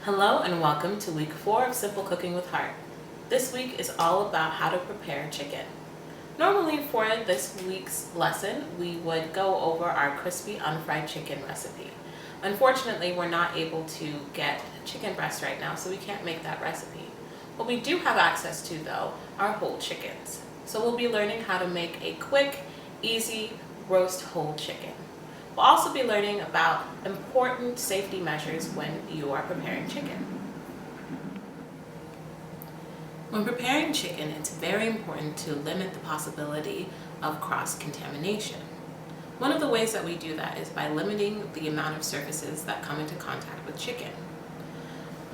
Hello and welcome to week 4 of Simple Cooking with Heart. This week is all about how to prepare chicken. Normally for this week's lesson, we would go over our crispy unfried chicken recipe. Unfortunately, we're not able to get chicken breast right now, so we can't make that recipe. What we do have access to though are whole chickens. So we'll be learning how to make a quick, easy roast whole chicken. We'll also be learning about important safety measures when you are preparing chicken. When preparing chicken, it's very important to limit the possibility of cross-contamination. One of the ways that we do that is by limiting the amount of surfaces that come into contact with chicken.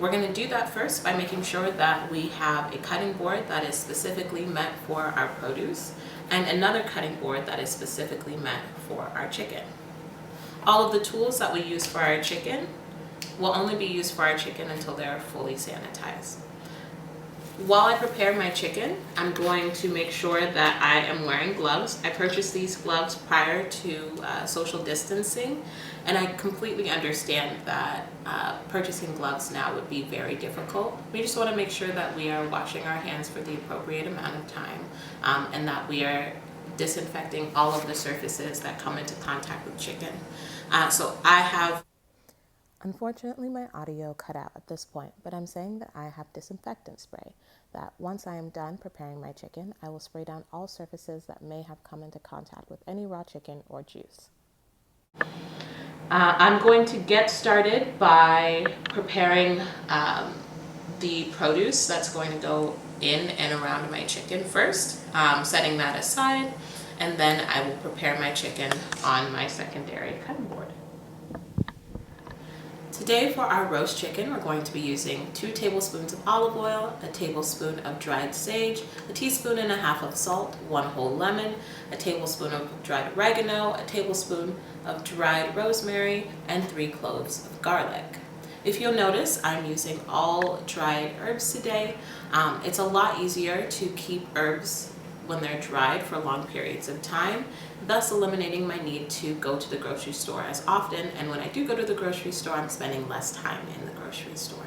We're going to do that first by making sure that we have a cutting board that is specifically meant for our produce and another cutting board that is specifically meant for our chicken. All of the tools that we use for our chicken will only be used for our chicken until they're fully sanitized. While I prepare my chicken, I'm going to make sure that I am wearing gloves. I purchased these gloves prior to social distancing, and I completely understand that purchasing gloves now would be very difficult. We just want to make sure that we are washing our hands for the appropriate amount of time and that we are disinfecting all of the surfaces that come into contact with chicken. So I have... Unfortunately, my audio cut out at this point, but I'm saying that I have disinfectant spray, that once I am done preparing my chicken, I will spray down all surfaces that may have come into contact with any raw chicken or juice. I'm going to get started by preparing the produce that's going to go in and around my chicken first, setting that aside, and then I will prepare my chicken on my secondary cutting board. Today for our roast chicken, we're going to be using 2 tablespoons of olive oil, a tablespoon of dried sage, a teaspoon and a half of salt, 1 whole lemon, a tablespoon of dried oregano, a tablespoon of dried rosemary, and 3 cloves of garlic. If you'll notice, I'm using all dried herbs today. It's a lot easier to keep herbs when they're dried for long periods of time, thus eliminating my need to go to the grocery store as often, and when I do go to the grocery store, I'm spending less time in the grocery store.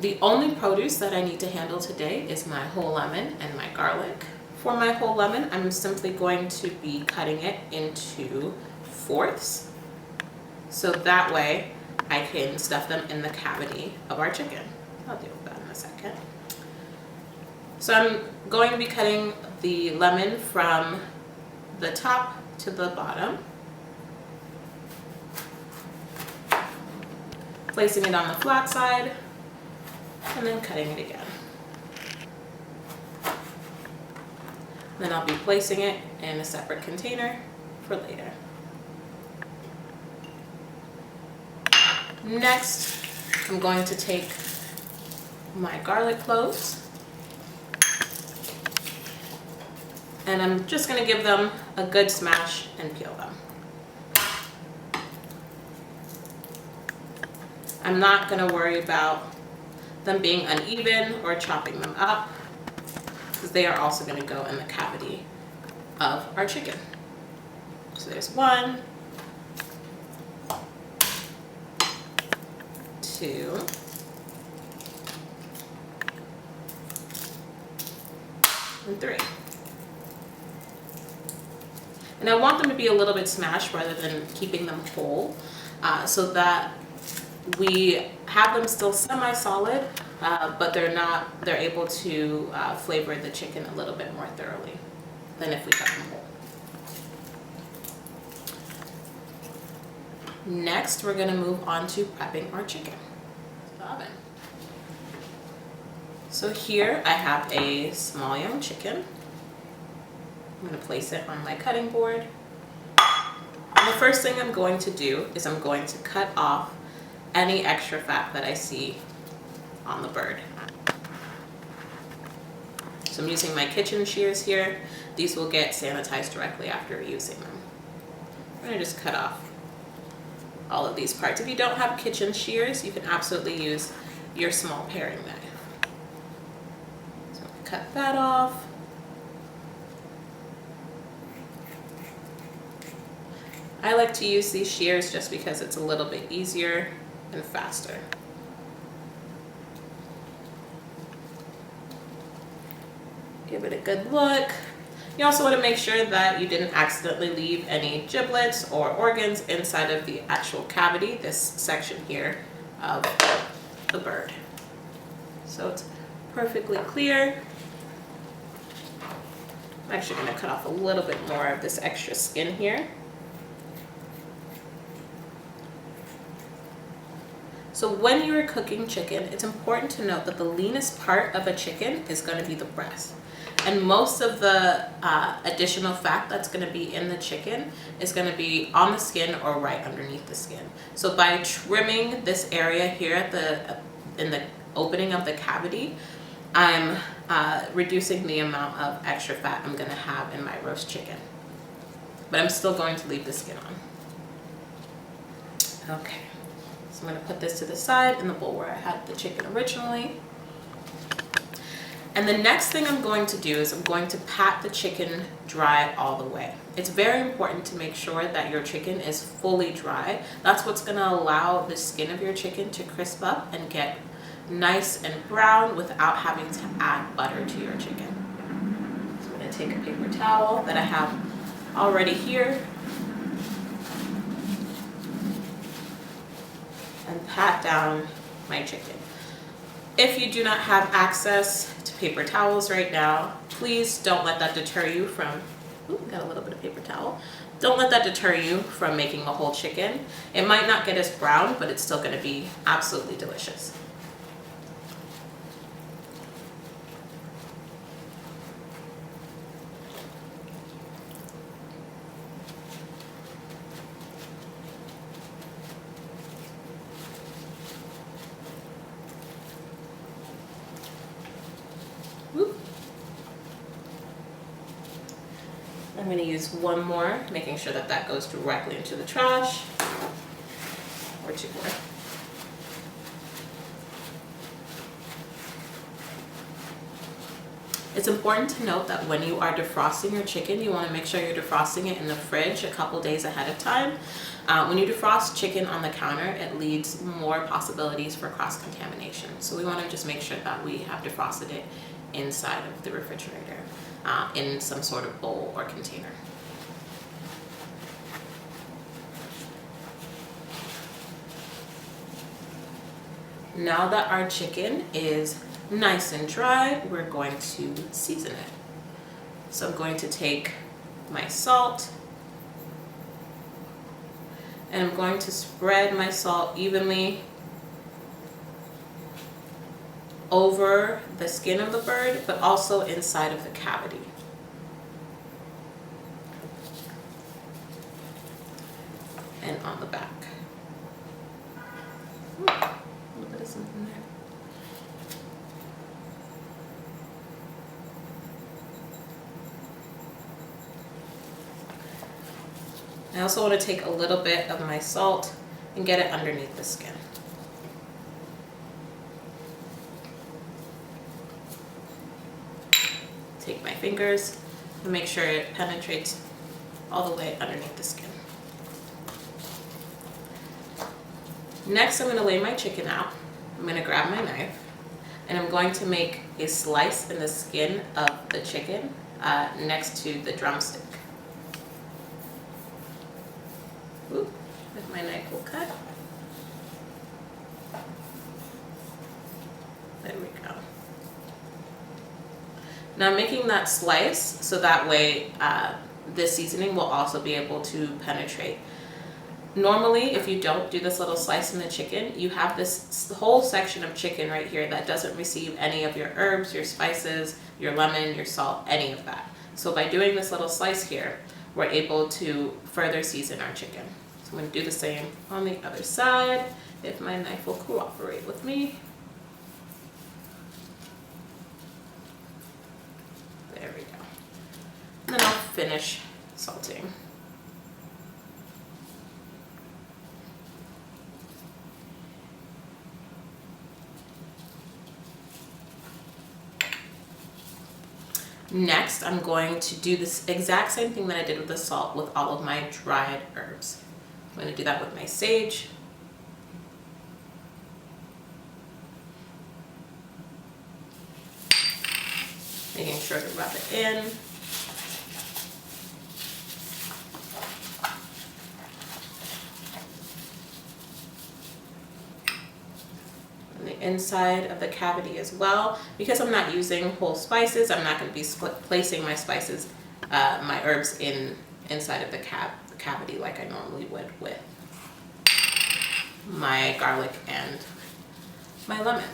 The only produce that I need to handle today is my whole lemon and my garlic. For my whole lemon, I'm simply going to be cutting it into fourths, so that way I can stuff them in the cavity of our chicken. I'll deal with that in a second. So I'm going to be cutting the lemon from the top to the bottom, placing it on the flat side, and then cutting it again. Then I'll be placing it in a separate container for later. Next, I'm going to take my garlic cloves, and I'm just going to give them a good smash and peel them. I'm not going to worry about them being uneven or chopping them up, because they are also going to go in the cavity of our chicken. So there's 1, 2, and 3. And I want them to be a little bit smashed rather than keeping them whole, so that we have them still semi-solid, but they're able to flavor the chicken a little bit more thoroughly than if we cut them whole. Next, we're going to move on to prepping our chicken. The oven. So here I have a small young chicken. I'm going to place it on my cutting board. And the first thing I'm going to do is I'm going to cut off any extra fat that I see on the bird. So I'm using my kitchen shears here. These will get sanitized directly after using them. I'm going to just cut off all of these parts. If you don't have kitchen shears, you can absolutely use your small paring knife. So cut that off. I like to use these shears just because it's a little bit easier and faster. Give it a good look. You also want to make sure that you didn't accidentally leave any giblets or organs inside of the actual cavity, this section here of the bird. So it's perfectly clear. I'm actually going to cut off a little bit more of this extra skin here. So when you're cooking chicken, it's important to note that the leanest part of a chicken is going to be the breast. And most of the additional fat that's going to be in the chicken is going to be on the skin or right underneath the skin. So by trimming this area here at in the opening of the cavity, I'm reducing the amount of extra fat I'm going to have in my roast chicken. But I'm still going to leave the skin on. Okay. So I'm going to put this to the side in the bowl where I had the chicken originally. And the next thing I'm going to do is I'm going to pat the chicken dry all the way. It's very important to make sure that your chicken is fully dry. That's what's going to allow the skin of your chicken to crisp up and get nice and brown without having to add butter to your chicken. So I'm going to take a paper towel that I have already here and pat down my chicken. If you do not have access to paper towels right now, please don't let that deter you from, got a little bit of paper towel. Don't let that deter you from making a whole chicken. It might not get as brown, but it's still going to be absolutely delicious. I'm going to use one more, making sure that that goes directly into the trash, or two more. It's important to note that when you are defrosting your chicken, you want to make sure you're defrosting it in the fridge a couple days ahead of time. When you defrost chicken on the counter, it leads more possibilities for cross-contamination. So we want to just make sure that we have defrosted it inside of the refrigerator, in some sort of bowl or container. Now that our chicken is nice and dry, we're going to season it. So I'm going to take my salt and I'm going to spread my salt evenly over the skin of the bird, but also inside of the cavity. And on the back. Ooh, a little bit of something there. I also want to take a little bit of my salt and get it underneath the skin. Take my fingers and make sure it penetrates all the way underneath the skin. Next, I'm going to lay my chicken out. I'm going to grab my knife and I'm going to make a slice in the skin of the chicken next to the drumstick. Ooh, if my knife will cut. There we go. Now I'm making that slice so that way this seasoning will also be able to penetrate. Normally, if you don't do this little slice in the chicken, you have this whole section of chicken right here that doesn't receive any of your herbs, your spices, your lemon, your salt, any of that. So by doing this little slice here, we're able to further season our chicken. So I'm going to do the same on the other side, if my knife will cooperate with me. There we go. And then I'll finish salting. Next, I'm going to do this exact same thing that I did with the salt with all of my dried herbs. I'm going to do that with my sage. Making sure sure to rub it in. On the inside of the cavity as well. Because I'm not using whole spices, I'm not going to be placing my spices, my herbs inside of the cavity like I normally would with my garlic and my lemon.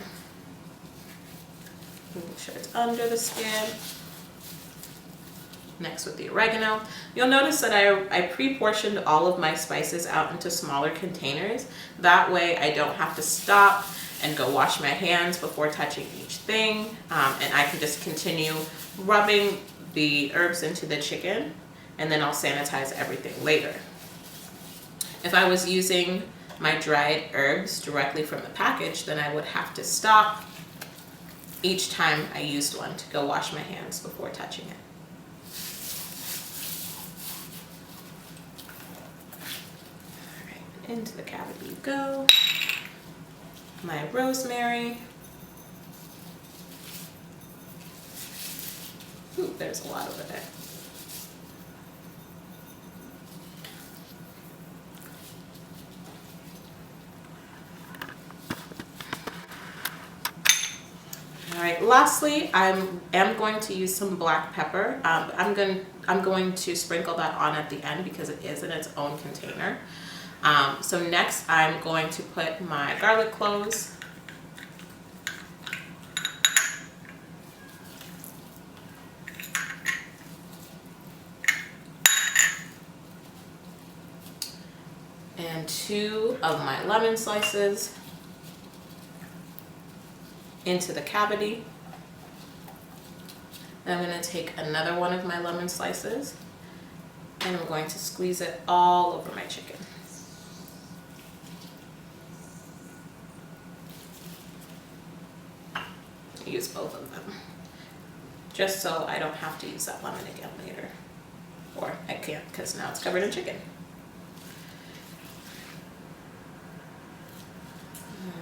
Make sure it's under the skin. Next with the oregano. You'll notice that I pre-portioned all of my spices out into smaller containers. That way I don't have to stop and go wash my hands before touching each thing. And I can just continue rubbing the herbs into the chicken, and then I'll sanitize everything later. If I was using my dried herbs directly from the package, then I would have to stop each time I used one to go wash my hands before touching it. All right, into the cavity you go. My rosemary. Ooh, there's a lot over there. All right, lastly, I am going to use some black pepper. I'm going to sprinkle that on at the end because it is in its own container. So next I'm going to put my garlic cloves. And 2 of my lemon slices into the cavity. And I'm going to take another one of my lemon slices and I'm going to squeeze it all over my chicken. Use both of them, just so I don't have to use that lemon again later. Or I can't, because now it's covered in chicken.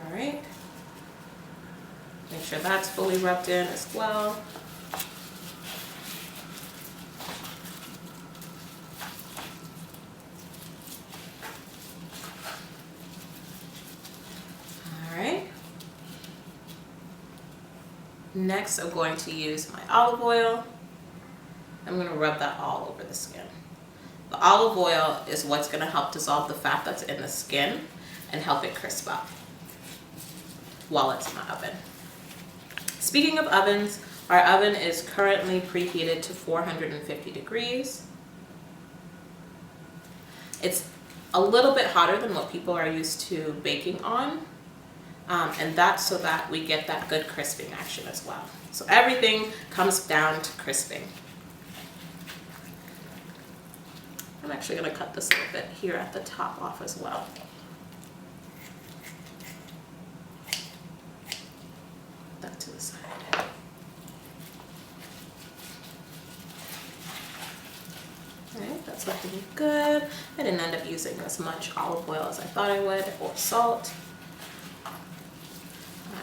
All right. Make sure that's fully rubbed in as well. All right. Next, I'm going to use my olive oil. I'm going to rub that all over the skin. The olive oil is what's going to help dissolve the fat that's in the skin and help it crisp up while it's in the oven. Speaking of ovens, our oven is currently preheated to 450 degrees. It's a little bit hotter than what people are used to baking on. And that's so that we get that good crisping action as well. So everything comes down to crisping. I'm actually going to cut this a little bit here at the top off as well. Put that to the side. Alright, that's looking good. I didn't end up using as much olive oil as I thought I would, or salt.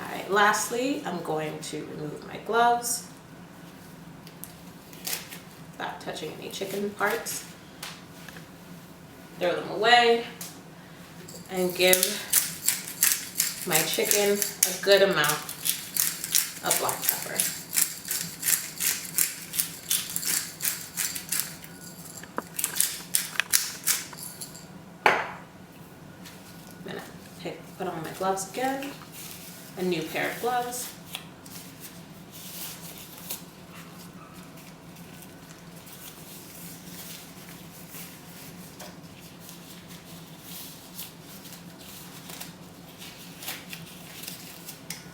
Alright, lastly, I'm going to remove my gloves without touching any chicken parts. Throw them away and give my chicken a good amount of black pepper. I'm gonna put on my gloves again, a new pair of gloves.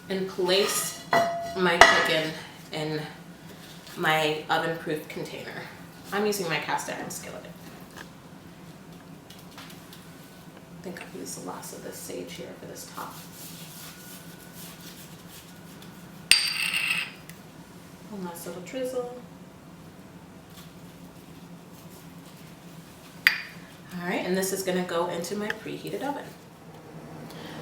And place my chicken in my oven-proof container. I'm using my cast iron skillet. I think I'll use the last of this sage here for this top. One last little drizzle. All right, and this is gonna go into my preheated oven.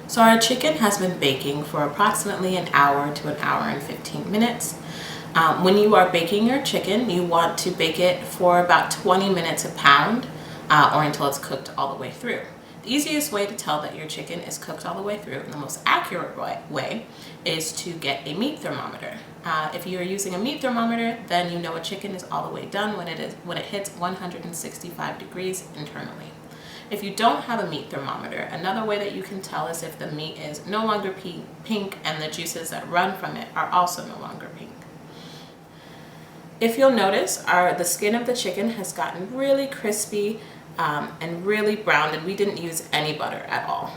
So our chicken has been baking for approximately an hour to an hour and 15 minutes. When you are baking your chicken, you want to bake it for about 20 minutes a pound or until it's cooked all the way through. The easiest way to tell that your chicken is cooked all the way through, and the most accurate way, is to get a meat thermometer. If you are using a meat thermometer, then you know a chicken is all the way done when it hits 165 degrees internally. If you don't have a meat thermometer, another way that you can tell is if the meat is no longer pink and the juices that run from it are also no longer pink. If you'll notice, the skin of the chicken has gotten really crispy and really brown, and we didn't use any butter at all.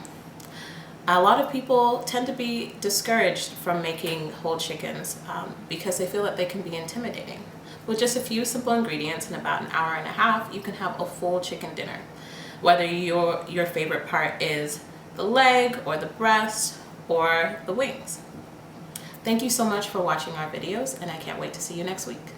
A lot of people tend to be discouraged from making whole chickens because they feel that they can be intimidating. With just a few simple ingredients in about an hour and a half, you can have a full chicken dinner. Whether your favorite part is the leg or the breast or the wings. Thank you so much for watching our videos, and I can't wait to see you next week.